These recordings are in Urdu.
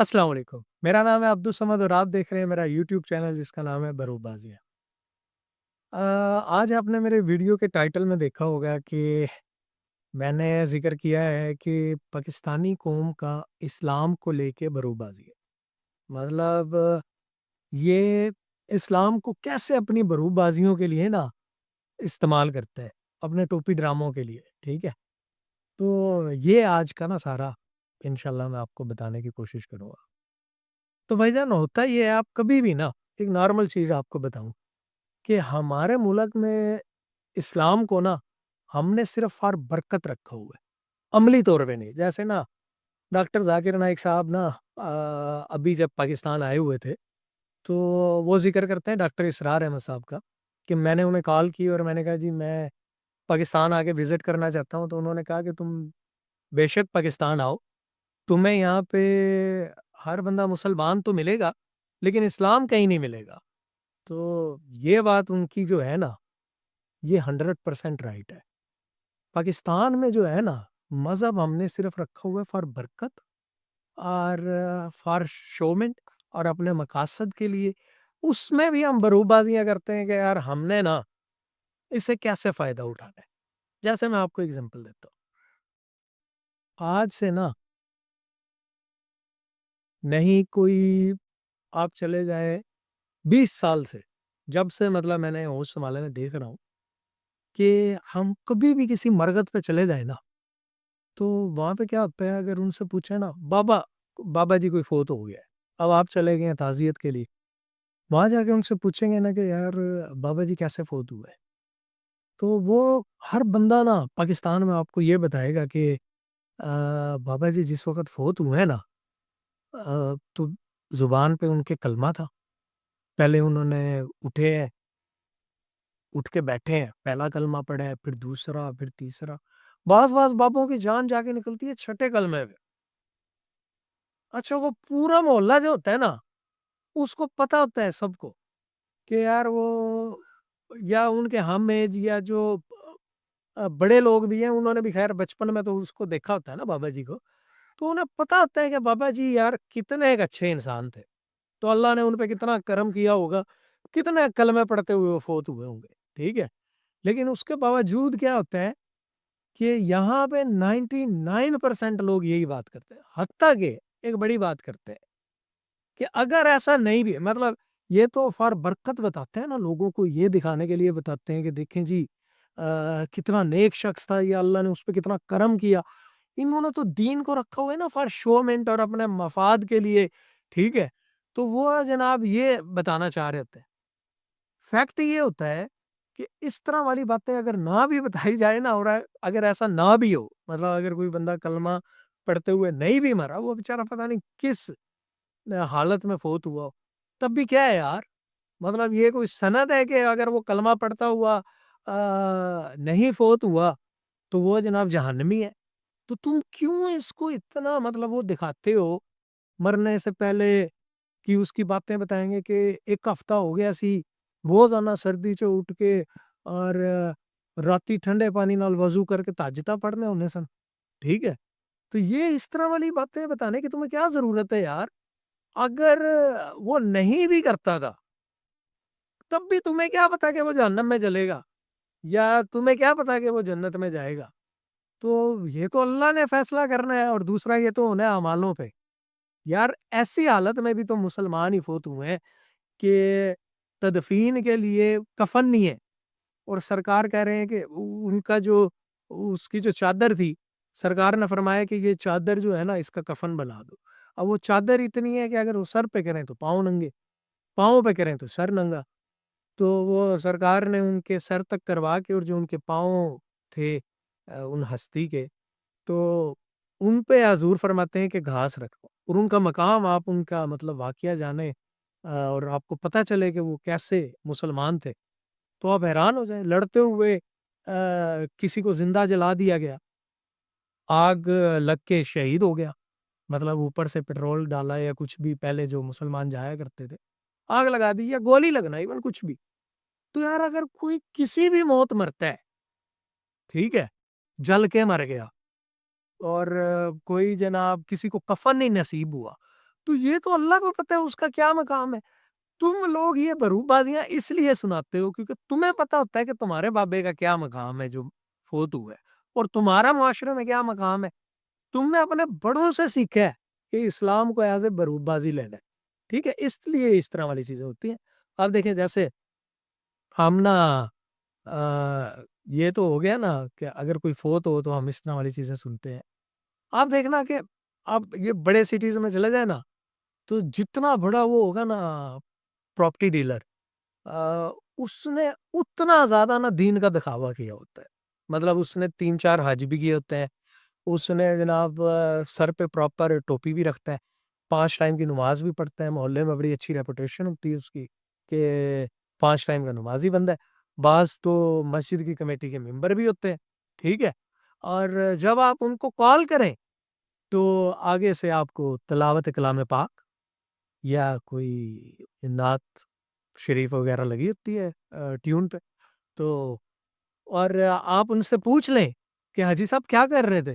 السلام علیکم، میرا نام ہے عبدالصمد اور آپ دیکھ رہے ہیں میرا یوٹیوب چینل جس کا نام ہے بروب بازی ہے۔ آج آپ نے میرے ویڈیو کے ٹائٹل میں دیکھا ہوگا کہ میں نے ذکر کیا ہے کہ پاکستانی قوم کا اسلام کو لے کے بروب بازی ہے۔ مطلب یہ اسلام کو کیسے اپنی بروب بازیوں کے لیے نا استعمال کرتا ہے، اپنے ٹوپی ڈراموں کے لیے، ٹھیک ہے؟ تو یہ آج کا نا سارا انشاءاللہ میں آپ کو بتانے کی کوشش کروں گا۔ تو بھائی جان ہوتا یہ ہے، آپ کبھی بھی نا ایک نارمل چیز آپ کو بتاؤں کہ ہمارے ملک میں اسلام کو نا ہم نے صرف فار برکت رکھا ہوا ہے، عملی طور پہ نہیں۔ جیسے نا ڈاکٹر ذاکر نائک صاحب نا ابھی جب پاکستان آئے ہوئے تھے تو وہ ذکر کرتے ہیں ڈاکٹر اسرار احمد صاحب کا کہ میں نے انہیں کال کی اور میں نے کہا جی میں پاکستان آ کے وزٹ کرنا چاہتا ہوں، تو انہوں نے کہا کہ تم بے شک پاکستان آؤ، تمہیں یہاں پہ ہر بندہ مسلمان تو ملے گا لیکن اسلام کہیں نہیں ملے گا۔ تو یہ بات ان کی جو ہے نا یہ 100% رائٹ ہے۔ پاکستان میں جو ہے نا مذہب ہم نے صرف رکھا ہوا ہے فار برکت اور فار شومنٹ اور اپنے مقاصد کے لیے۔ اس میں بھی ہم بروب بازیاں کرتے ہیں کہ یار ہم نے نا اس سے کیسے فائدہ اٹھانا ہے۔ جیسے میں آپ کو اگزامپل دیتا ہوں، آج سے نا نہیں کوئی آپ چلے جائیں 20 سال سے، جب سے مطلب میں نے ہوش سنبھالے میں دیکھ رہا ہوں کہ ہم کبھی بھی کسی مرغت پہ چلے جائیں نا تو وہاں پہ کیا ہوتا ہے، اگر ان سے پوچھیں نا بابا جی کوئی فوت ہو گیا ہے، اب آپ چلے گئے ہیں تعزیت کے لیے، وہاں جا کے ان سے پوچھیں گے نا کہ یار بابا جی کیسے فوت ہوئے، تو وہ ہر بندہ نا پاکستان میں آپ کو یہ بتائے گا کہ بابا جی جس وقت فوت ہوئے ہیں نا تو زبان پہ ان کے کلمہ تھا، پہلے انہوں نے اٹھ کے بیٹھے ہیں، پہلا کلمہ پڑھا ہے، پھر دوسرا، پھر تیسرا، بعض بابوں کی جان جا کے نکلتی ہے چھٹے کلمے پہ۔ اچھا وہ پورا محلہ جو ہوتا ہے نا اس کو پتا ہوتا ہے سب کو کہ یار وہ یا ان کے ہم ایج یا جو بڑے لوگ بھی ہیں انہوں نے بھی خیر بچپن میں تو اس کو دیکھا ہوتا ہے نا بابا جی کو، تو انہیں پتا ہوتا ہے کہ بابا جی یار کتنے ایک اچھے انسان تھے، تو اللہ نے ان پہ کتنا کرم کیا ہوگا، کتنے کلمے پڑھتے ہوئے وہ فوت ہوئے ہوں گے، ٹھیک ہے۔ لیکن اس کے باوجود کیا ہوتا ہے کہ یہاں پہ 99% لوگ یہی بات کرتے ہیں، حتیٰ کہ ایک بڑی بات کرتے ہیں کہ اگر ایسا نہیں بھی مطلب یہ تو فار برکت بتاتے ہیں نا، لوگوں کو یہ دکھانے کے لیے بتاتے ہیں کہ دیکھیں جی کتنا نیک شخص تھا، یا اللہ نے اس پہ کتنا کرم کیا۔ انہوں نے تو دین کو رکھا ہوا ہے نا فار شومنٹ اور اپنے مفاد کے لیے، ٹھیک ہے۔ تو وہ جناب یہ بتانا چاہ رہے ہوتے ہیں، فیکٹ یہ ہوتا ہے کہ اس طرح والی باتیں اگر نہ بھی بتائی جائے نا، اور اگر ایسا نہ بھی ہو، مطلب اگر کوئی بندہ کلمہ پڑھتے ہوئے نہیں بھی مرا، وہ بیچارہ پتہ نہیں کس حالت میں فوت ہوا ہو، تب بھی کیا ہے یار، مطلب یہ کوئی سند ہے کہ اگر وہ کلمہ پڑھتا ہوا نہیں فوت ہوا تو وہ جناب جہنمی ہے؟ تو تم کیوں اس کو اتنا مطلب وہ دکھاتے ہو؟ مرنے سے پہلے کی اس کی باتیں بتائیں گے کہ ایک ہفتہ ہو گیا سی روزانہ سردی چ اٹھ کے اور راتی ٹھنڈے پانی نال وضو کر کے تہجداں پڑھنے ہونے سن، ٹھیک ہے۔ تو یہ اس طرح والی باتیں بتانے کی تمہیں کیا ضرورت ہے یار؟ اگر وہ نہیں بھی کرتا تھا تب بھی تمہیں کیا پتا کہ وہ جہنم میں جلے گا، یا تمہیں کیا پتا کہ وہ جنت میں جائے گا؟ تو یہ تو اللہ نے فیصلہ کرنا ہے، اور دوسرا یہ تو ہونا ہے اعمالوں پہ۔ یار ایسی حالت میں بھی تو مسلمان ہی فوت ہوئے ہیں کہ تدفین کے لیے کفن نہیں ہے، اور سرکار کہہ رہے ہیں کہ ان کا جو اس کی جو چادر تھی، سرکار نے فرمایا کہ یہ چادر جو ہے نا اس کا کفن بنا دو۔ اب وہ چادر اتنی ہے کہ اگر وہ سر پہ کریں تو پاؤں ننگے، پاؤں پہ کریں تو سر ننگا، تو وہ سرکار نے ان کے سر تک کروا کے اور جو ان کے پاؤں تھے ان ہستی کے، تو ان پہ حضور فرماتے ہیں کہ گھاس رکھو، اور ان کا مقام آپ ان کا مطلب واقعہ جانے اور آپ کو پتہ چلے کہ وہ کیسے مسلمان تھے، تو آپ حیران ہو جائیں۔ لڑتے ہوئے کسی کو زندہ جلا دیا گیا، آگ لگ کے شہید ہو گیا، مطلب اوپر سے پیٹرول ڈالا یا کچھ بھی، پہلے جو مسلمان جایا کرتے تھے آگ لگا دی یا گولی لگنا ایون کچھ بھی۔ تو یار اگر کوئی کسی بھی موت مرتا ہے، ٹھیک ہے، جل کے مر گیا، اور کوئی جناب کسی کو کفن نہیں نصیب ہوا، تو یہ تو اللہ کو پتہ ہے اس کا کیا مقام ہے. تم لوگ یہ بروب بازیاں اس لیے سناتے ہو کیونکہ تمہیں پتہ ہوتا ہے کہ تمہارے بابے کا کیا مقام ہے جو فوت ہوا ہے اور تمہارا معاشرے میں کیا مقام ہے. تم نے اپنے بڑوں سے سیکھا ہے کہ اسلام کو ایز اے بروب بازی لینا ہے. ٹھیک ہے, اس لیے اس طرح والی چیزیں ہوتی ہیں. آپ دیکھیں جیسے ہم نا یہ تو ہو گیا نا کہ اگر کوئی فوت ہو تو ہم اس طرح والی چیزیں سنتے ہیں. آپ دیکھنا کہ آپ یہ بڑے سٹیز میں چلے جائیں نا تو جتنا بڑا وہ ہوگا نا پراپرٹی ڈیلر, اس نے اتنا زیادہ نا دین کا دکھاوا کیا ہوتا ہے. مطلب اس نے 3-4 حج بھی کیے ہوتے ہیں, اس نے جناب سر پہ پراپر ٹوپی بھی رکھتا ہے, 5 ٹائم کی نماز بھی پڑھتا ہے, محلے میں بڑی اچھی ریپوٹیشن ہوتی ہے اس کی کہ 5 ٹائم کا نمازی بندہ ہے. بعض تو مسجد کی کمیٹی کے ممبر بھی ہوتے ہیں. ٹھیک ہے, اور جب آپ ان کو کال کریں تو آگے سے آپ کو تلاوت کلام پاک یا کوئی نعت شریف وغیرہ لگی ہوتی ہے ٹیون پہ, تو اور آپ ان سے پوچھ لیں کہ حاجی صاحب کیا کر رہے تھے,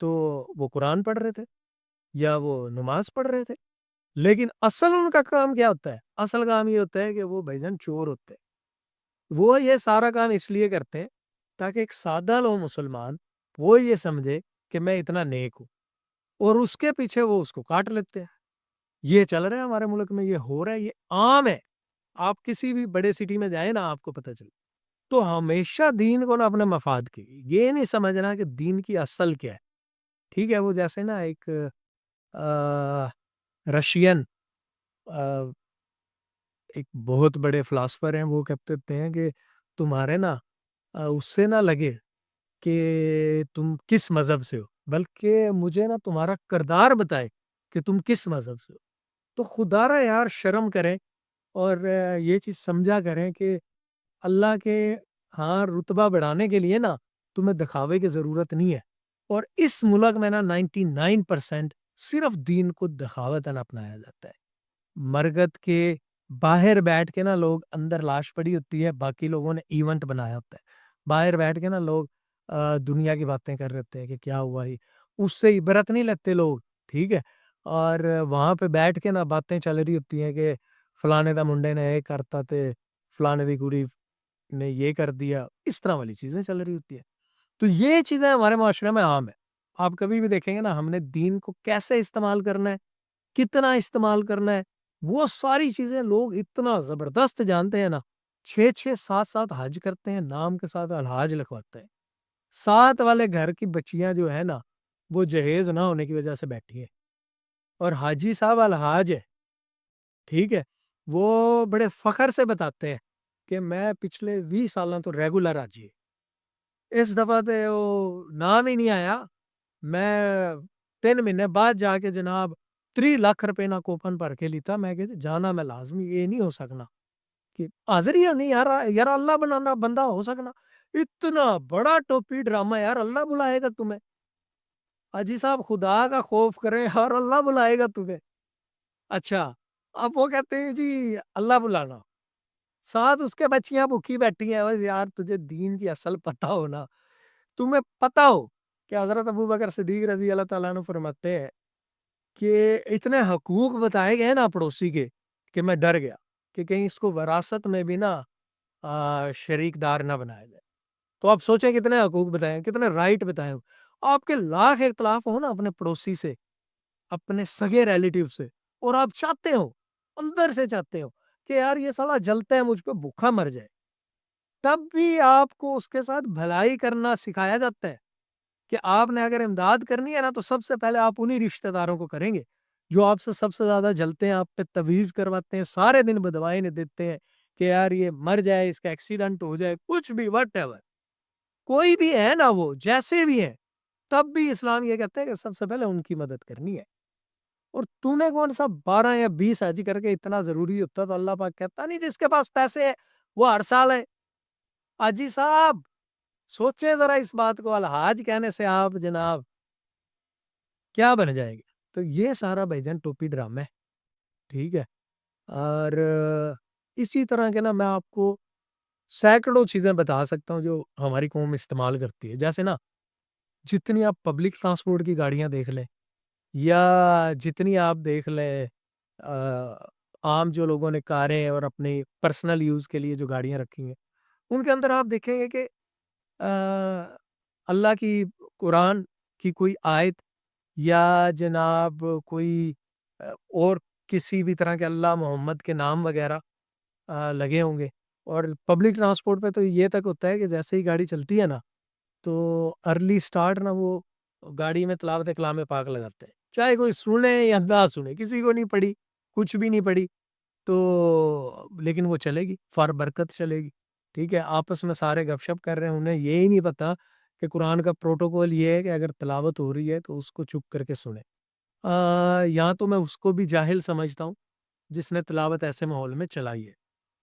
تو وہ قرآن پڑھ رہے تھے یا وہ نماز پڑھ رہے تھے. لیکن اصل ان کا کام کیا ہوتا ہے؟ اصل کام یہ ہوتا ہے کہ وہ بھائی جان چور ہوتے ہیں. وہ یہ سارا کام اس لیے کرتے ہیں تاکہ ایک سادہ لو مسلمان وہ یہ سمجھے کہ میں اتنا نیک ہوں, اور اس کے پیچھے وہ اس کو کاٹ لیتے ہیں. یہ چل رہا ہے ہمارے ملک میں, یہ ہو رہا ہے, یہ عام ہے. آپ کسی بھی بڑے سٹی میں جائیں نا آپ کو پتہ چلے. تو ہمیشہ دین کو نا اپنے مفاد کے, یہ نہیں سمجھنا کہ دین کی اصل کیا ہے. ٹھیک ہے, وہ جیسے نا ایک رشین ایک بہت بڑے فلاسفر ہیں, وہ کہتے ہیں کہ تمہارے نا اس سے نہ لگے کہ تم کس مذہب سے ہو, بلکہ مجھے نا تمہارا کردار بتائے کہ تم کس مذہب سے ہو. تو خدا را یار شرم کریں اور یہ چیز سمجھا کریں کہ اللہ کے ہاں رتبہ بڑھانے کے لیے نا تمہیں دکھاوے کی ضرورت نہیں ہے. اور اس ملک میں نا 99% صرف دین کو دکھاوتاً اپنایا جاتا ہے. مرگت کے باہر بیٹھ کے نا لوگ, اندر لاش پڑی ہوتی ہے, باقی لوگوں نے ایونٹ بنایا ہوتا ہے. باہر بیٹھ کے نا لوگ دنیا کی باتیں کر رہتے ہیں کہ کیا ہوا ہی, اس سے عبرت نہیں لیتے لوگ. ٹھیک ہے, اور وہاں پہ بیٹھ کے نا باتیں چل رہی ہوتی ہیں کہ فلانے دا منڈے نے یہ کرتا تے فلانے دی کڑی نے یہ کر دیا, اس طرح والی چیزیں چل رہی ہوتی ہیں. تو یہ چیزیں ہمارے معاشرے میں عام ہے. آپ کبھی بھی دیکھیں گے نا ہم نے دین کو کیسے استعمال کرنا ہے, کتنا استعمال کرنا ہے, وہ ساری چیزیں لوگ اتنا زبردست جانتے ہیں نا. 6-6 7-7 حج کرتے ہیں, نام کے ساتھ الحاج لکھواتے ہیں. 7 والے گھر کی بچیاں جو ہے نا وہ جہیز نہ ہونے کی وجہ سے بیٹھی ہیں, اور حاجی صاحب الحاج ہے. ٹھیک ہے, وہ بڑے فخر سے بتاتے ہیں کہ میں پچھلے 20 سالوں تو ریگولر حاجی ہے. اس دفعہ تے وہ نام ہی نہیں آیا, میں 3 مہینے بعد جا کے جناب 3 لاکھ روپے نا کوپن پر کے لیتا. میں کہتے جانا میں لازمی, یہ نہیں ہو سکنا کہ حاضر ہی نہیں یار, یار اللہ بنانا بندہ ہو سکنا. اتنا بڑا ٹوپی ڈرامہ یار, اللہ بلائے گا تمہیں. حاجی صاحب خدا کا خوف کرے اور اللہ بلائے گا تمہیں. اچھا, اب وہ کہتے ہیں جی اللہ بلانا, ساتھ اس کے بچیاں بھوکی بیٹھی ہیں. بس یار تجھے دین کی اصل پتہ ہو نا, تمہیں پتہ ہو کہ حضرت ابوبکر صدیق رضی اللہ تعالیٰ عنہ فرماتے ہیں کہ اتنے حقوق بتائے گئے نا پڑوسی کے کہ میں ڈر گیا کہ کہیں اس کو وراثت میں بھی نا شریک دار نہ بنایا جائے. تو آپ سوچیں کتنے حقوق بتائیں, کتنے رائٹ بتائیں. آپ کے لاکھ اختلاف ہو نا اپنے پڑوسی سے, اپنے سگے ریلیٹیو سے, اور آپ چاہتے ہو, اندر سے چاہتے ہو کہ یار یہ سالا جلتا ہے مجھ پہ, بھوکا مر جائے, تب بھی آپ کو اس کے ساتھ بھلائی کرنا سکھایا جاتا ہے کہ آپ نے اگر امداد کرنی ہے نا تو سب سے پہلے آپ انہی رشتہ داروں کو کریں گے جو آپ سے سب سے زیادہ جلتے ہیں, آپ پہ تویز کرواتے ہیں, سارے دن بدوائیں دیتے ہیں کہ یار یہ مر جائے, اس کا ایکسیڈنٹ ہو جائے, کچھ بھی وٹ ایور, کوئی بھی ہے نا وہ جیسے بھی ہیں, تب بھی اسلام یہ کہتا ہے کہ سب سے پہلے ان کی مدد کرنی ہے. اور تمہیں کون سا 12 یا 20 حج کر کے اتنا ضروری ہوتا, تو اللہ پاک کہتا نہیں جس کے پاس پیسے ہے وہ ہر سال ہے. حاجی صاحب سوچے ذرا اس بات کو, الحاج کہنے سے آپ جناب کیا بن جائے گے. تو یہ سارا بھائی جان ٹوپی ڈرامہ ہے. ٹھیک ہے, اور اسی طرح کے نا میں آپ کو سینکڑوں چیزیں بتا سکتا ہوں جو ہماری قوم استعمال کرتی ہے. جیسے نا جتنی آپ پبلک ٹرانسپورٹ کی گاڑیاں دیکھ لیں, یا جتنی آپ دیکھ لیں عام جو لوگوں نے کاریں اور اپنے پرسنل یوز کے لیے جو گاڑیاں رکھی ہیں، ان کے اندر آپ دیکھیں گے کہ آ، اللہ کی قرآن کی کوئی آیت یا جناب کوئی اور کسی بھی طرح کے اللہ محمد کے نام وغیرہ لگے ہوں گے. اور پبلک ٹرانسپورٹ پہ تو یہ تک ہوتا ہے کہ جیسے ہی گاڑی چلتی ہے نا تو ارلی سٹارٹ نا وہ گاڑی میں تلاوت کلام پاک لگاتے ہیں, چاہے کوئی سنے یا نہ سنے, کسی کو نہیں پڑی, کچھ بھی نہیں پڑی تو لیکن وہ چلے گی, فار برکت چلے گی. ٹھیک ہے, آپس میں سارے گپ شپ کر رہے ہیں, انہیں یہ ہی نہیں پتا کہ قرآن کا پروٹوکول یہ ہے کہ اگر تلاوت ہو رہی ہے تو اس کو چپ کر کے سنیں. یہاں تو میں اس کو بھی جاہل سمجھتا ہوں جس نے تلاوت ایسے ماحول میں چلائی ہے.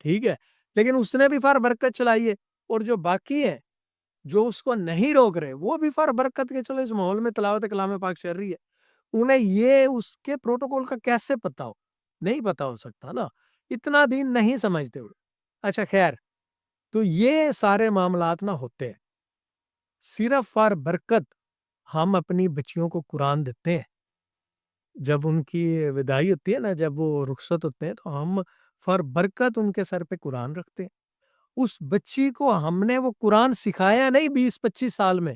ٹھیک ہے, لیکن اس نے بھی فار برکت چلائی ہے, اور جو باقی ہیں جو اس کو نہیں روک رہے وہ بھی فار برکت کے چلو اس ماحول میں تلاوت کلام پاک چل رہی ہے. انہیں یہ اس کے پروٹوکول کا کیسے پتا ہو؟ نہیں پتا ہو سکتا نا, اتنا دین نہیں سمجھتے ہوئے. اچھا خیر, تو یہ سارے معاملات نہ ہوتے ہیں صرف فار برکت. ہم اپنی بچیوں کو قرآن دیتے ہیں, جب ان کی وداعی ہوتی ہے نا, جب وہ رخصت ہوتے ہیں تو ہم فار برکت ان کے سر پہ قرآن رکھتے ہیں. اس بچی کو ہم نے وہ قرآن سکھایا نہیں 20-25 سال میں,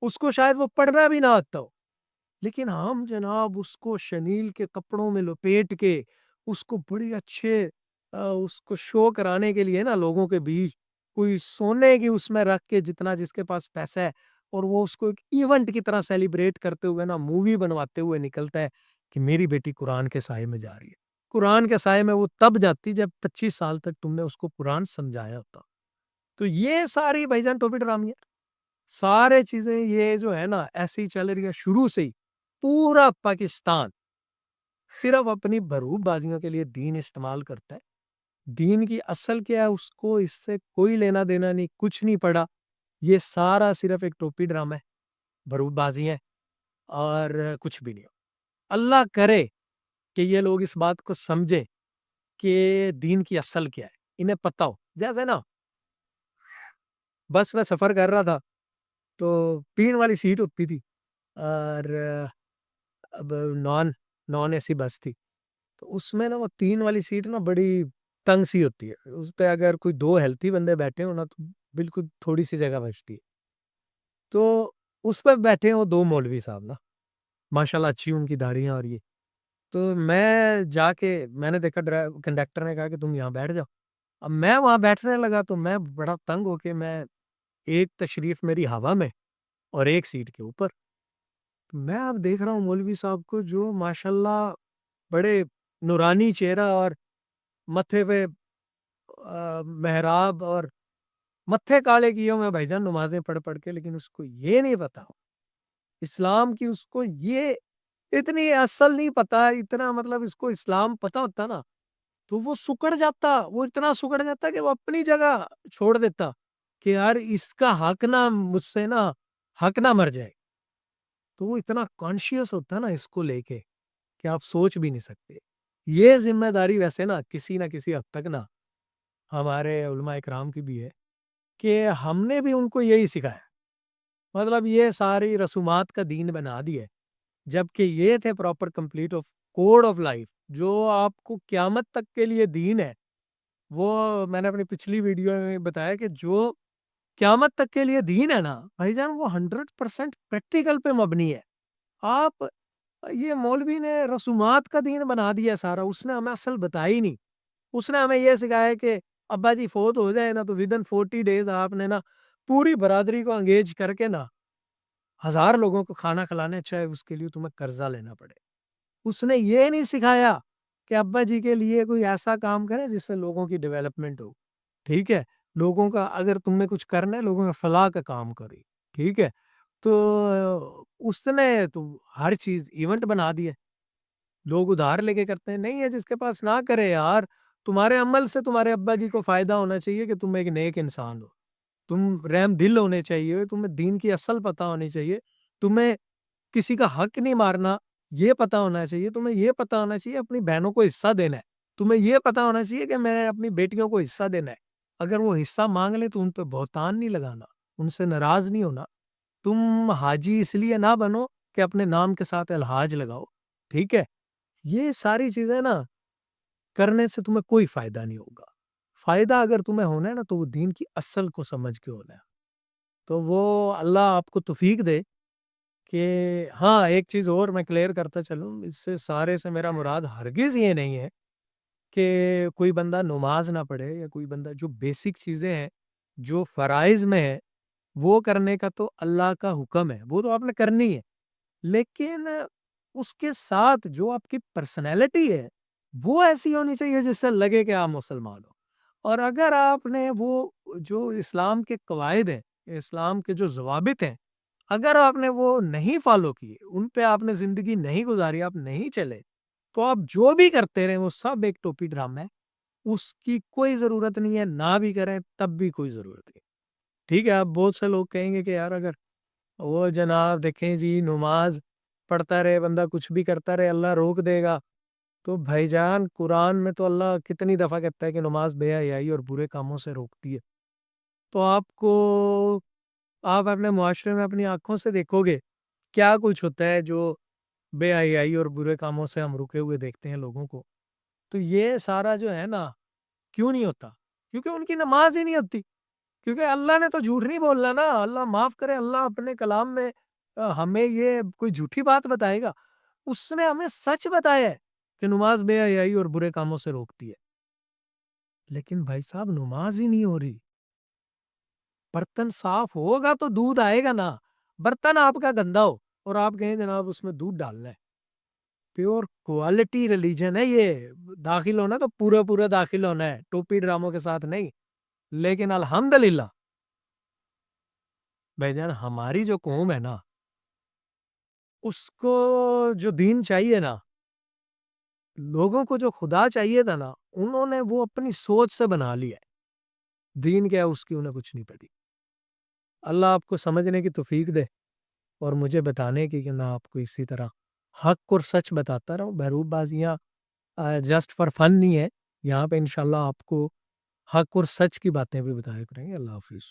اس کو شاید وہ پڑھنا بھی نہ آتا ہو, لیکن ہم جناب اس کو شنیل کے کپڑوں میں لپیٹ کے اس کو بڑی اچھے اس کو شو کرانے کے لیے نا لوگوں کے بیچ کوئی سونے کی اس میں رکھ کے جتنا جس کے پاس پیسہ ہے, اور وہ اس کو ایک ایونٹ کی طرح سیلیبریٹ کرتے ہوئے نا مووی بنواتے ہوئے نکلتا ہے کہ میری بیٹی قرآن کے سائے میں جا رہی ہے. قرآن کے سائے میں وہ تب جاتی جب 25 سال تک تم نے اس کو قرآن سمجھایا ہوتا. تو یہ ساری بھائی جان ٹوپی ڈرامی ہے, سارے چیزیں یہ جو ہے نا ایسی چل رہی ہے شروع سے ہی. پورا پاکستان صرف اپنی بھروب بازیوں کے لیے دین استعمال کرتا ہے. دین کی اصل کیا ہے اس کو اس سے کوئی لینا دینا نہیں, کچھ نہیں پڑا. یہ سارا صرف ایک ٹوپی ڈرامہ ہے, بھروب بازی ہے, اور کچھ بھی نہیں. اللہ کرے کہ یہ لوگ اس بات کو سمجھے کہ دین کی اصل کیا ہے, انہیں پتہ ہو. جیسے نا بس میں سفر کر رہا تھا تو 3 والی سیٹ ہوتی تھی, اور اب نان اے سی بس تھی, تو اس میں نا وہ 3 والی سیٹ نا بڑی تنگ سی ہوتی ہے, اس پہ اگر کوئی 2 ہیلتھی بندے بیٹھے ہو نا تو بالکل تھوڑی سی جگہ بچتی ہے. تو اس پہ بیٹھے ہو 2 مولوی صاحب نا, ماشاءاللہ اچھی ان کی داڑھیاں, اور یہ تو میں جا کے میں نے دیکھا کنڈکٹر نے کہا کہ تم یہاں بیٹھ جاؤ. اب میں وہاں بیٹھنے لگا تو میں بڑا تنگ ہو کے میں ایک تشریف میری ہوا میں اور ایک سیٹ کے اوپر. میں اب دیکھ رہا ہوں مولوی صاحب کو جو ماشاءاللہ بڑے نورانی چہرہ اور متھے پہ محراب اور متھے کالے کیے میں بھائی جان نمازیں پڑھ پڑھ کے, لیکن اس کو یہ نہیں پتا اسلام کی, اس کو یہ اتنی اصل نہیں پتا. اتنا مطلب اس کو اسلام پتا ہوتا نا تو وہ سکڑ جاتا, وہ اتنا سکڑ جاتا کہ وہ اپنی جگہ چھوڑ دیتا کہ یار اس کا حق نہ مجھ سے نا حق نہ مر جائے. تو وہ اتنا کانشیس ہوتا نا اس کو لے کے کہ آپ سوچ بھی نہیں سکتے. یہ ذمہ داری ویسے نا کسی نہ کسی حد تک نا ہمارے علماء اکرام کی بھی ہے کہ ہم نے بھی ان کو یہی سکھایا. مطلب یہ ساری رسومات کا دین بنا دی ہے, جبکہ یہ تھے proper complete of code of life جو آپ کو قیامت تک کے لیے دین ہے. وہ میں نے اپنی پچھلی ویڈیو میں بتایا کہ جو قیامت تک کے لیے دین ہے نا بھائی جان وہ 100% پریکٹیکل پہ مبنی ہے. آپ یہ مولوی نے رسومات کا دین بنا دیا سارا, اس نے ہمیں اصل بتائی نہیں. اس نے ہمیں یہ سکھایا کہ ابا جی فوت ہو جائے نا تو ودن 40 days آپ نے نا پوری برادری کو انگیج کر کے نا 1000 لوگوں کو کھانا کھلانے, چاہے اس کے لیے تمہیں قرضہ لینا پڑے. اس نے یہ نہیں سکھایا کہ ابا جی کے لیے کوئی ایسا کام کرے جس سے لوگوں کی ڈیولپمنٹ ہو. ٹھیک ہے, لوگوں کا اگر تم نے کچھ کرنا ہے لوگوں کا فلاح کا کام کری. ٹھیک ہے, تو اس نے تو ہر چیز ایونٹ بنا دی ہے. لوگ ادھار لے کے کرتے ہیں, نہیں ہے جس کے پاس نہ کرے یار. تمہارے عمل سے تمہارے ابا جی کو فائدہ ہونا چاہیے کہ تم ایک نیک انسان ہو, تم رحم دل ہونے چاہیے, تمہیں دین کی اصل پتہ ہونی چاہیے, تمہیں کسی کا حق نہیں مارنا یہ پتہ ہونا چاہیے, تمہیں یہ پتہ ہونا چاہیے اپنی بہنوں کو حصہ دینا ہے, تمہیں یہ پتہ ہونا چاہیے کہ میں نے اپنی بیٹیوں کو حصہ دینا ہے. اگر وہ حصہ مانگ لے تو ان پہ بہتان نہیں لگانا, ان سے ناراض نہیں ہونا. تم حاجی اس لیے نہ بنو کہ اپنے نام کے ساتھ الحاج لگاؤ. ٹھیک ہے, یہ ساری چیزیں نا کرنے سے تمہیں کوئی فائدہ نہیں ہوگا. فائدہ اگر تمہیں ہونا ہے نا تو وہ دین کی اصل کو سمجھ کے ہونا ہے. تو وہ اللہ آپ کو توفیق دے کہ ہاں ایک چیز اور میں کلیئر کرتا چلوں، اس سے سارے سے میرا مراد ہرگز یہ نہیں ہے کہ کوئی بندہ نماز نہ پڑھے، یا کوئی بندہ جو بیسک چیزیں ہیں جو فرائض میں ہے وہ کرنے کا تو اللہ کا حکم ہے، وہ تو آپ نے کرنی ہے. لیکن اس کے ساتھ جو آپ کی پرسنالٹی ہے وہ ایسی ہونی چاہیے جس سے لگے کہ آپ مسلمان ہو. اور اگر آپ نے وہ جو اسلام کے قواعد ہیں، اسلام کے جو ضوابط ہیں، اگر آپ نے وہ نہیں فالو کیے، ان پہ آپ نے زندگی نہیں گزاری، آپ نہیں چلے، تو آپ جو بھی کرتے رہیں وہ سب ایک ٹوپی ڈرامہ ہے. اس کی کوئی ضرورت نہیں ہے، نہ بھی کریں تب بھی کوئی ضرورت نہیں. ٹھیک ہے، اب بہت سے لوگ کہیں گے کہ یار اگر وہ جناب دیکھیں جی نماز پڑھتا رہے بندہ، کچھ بھی کرتا رہے، اللہ روک دے گا. تو بھائی جان قرآن میں تو اللہ کتنی دفعہ کہتا ہے کہ نماز بے حیائی اور برے کاموں سے روکتی ہے. تو آپ اپنے معاشرے میں اپنی آنکھوں سے دیکھو گے کیا کچھ ہوتا ہے جو بے حیائی اور برے کاموں سے ہم رکے ہوئے دیکھتے ہیں لوگوں کو. تو یہ سارا جو ہے نا کیوں نہیں ہوتا؟ کیونکہ ان کی نماز ہی نہیں ہوتی. کیونکہ اللہ نے تو جھوٹ نہیں بولنا نا. اللہ معاف کرے، اللہ اپنے کلام میں ہمیں یہ کوئی جھوٹی بات بتائے گا؟ اس نے ہمیں سچ بتایا ہے کہ نماز بے حیائی اور برے کاموں سے روکتی ہے. لیکن بھائی صاحب نماز ہی نہیں ہو رہی. برتن صاف ہوگا تو دودھ آئے گا نا. برتن آپ کا گندا ہو اور آپ کہیں جناب اس میں دودھ ڈالنا ہے. پیور کوالٹی ریلیجن ہے یہ. داخل ہونا تو پورا پورا داخل ہونا ہے، ٹوپی ڈراموں کے ساتھ نہیں. لیکن الحمدللہ بھائی جان ہماری جو قوم ہے نا، اس کو جو دین چاہیے نا، لوگوں کو جو خدا چاہیے تھا نا، انہوں نے وہ اپنی سوچ سے بنا لیا ہے. دین کیا ہے اس کی انہیں کچھ نہیں پڑی. اللہ آپ کو سمجھنے کی توفیق دے اور مجھے بتانے کی کہ میں آپ کو اسی طرح حق اور سچ بتاتا رہوں. بہروپ بازیاں جسٹ فار فن نہیں ہے. یہاں پہ انشاءاللہ آپ کو حق اور سچ کی باتیں بھی بتایا کریں گے. اللہ حافظ.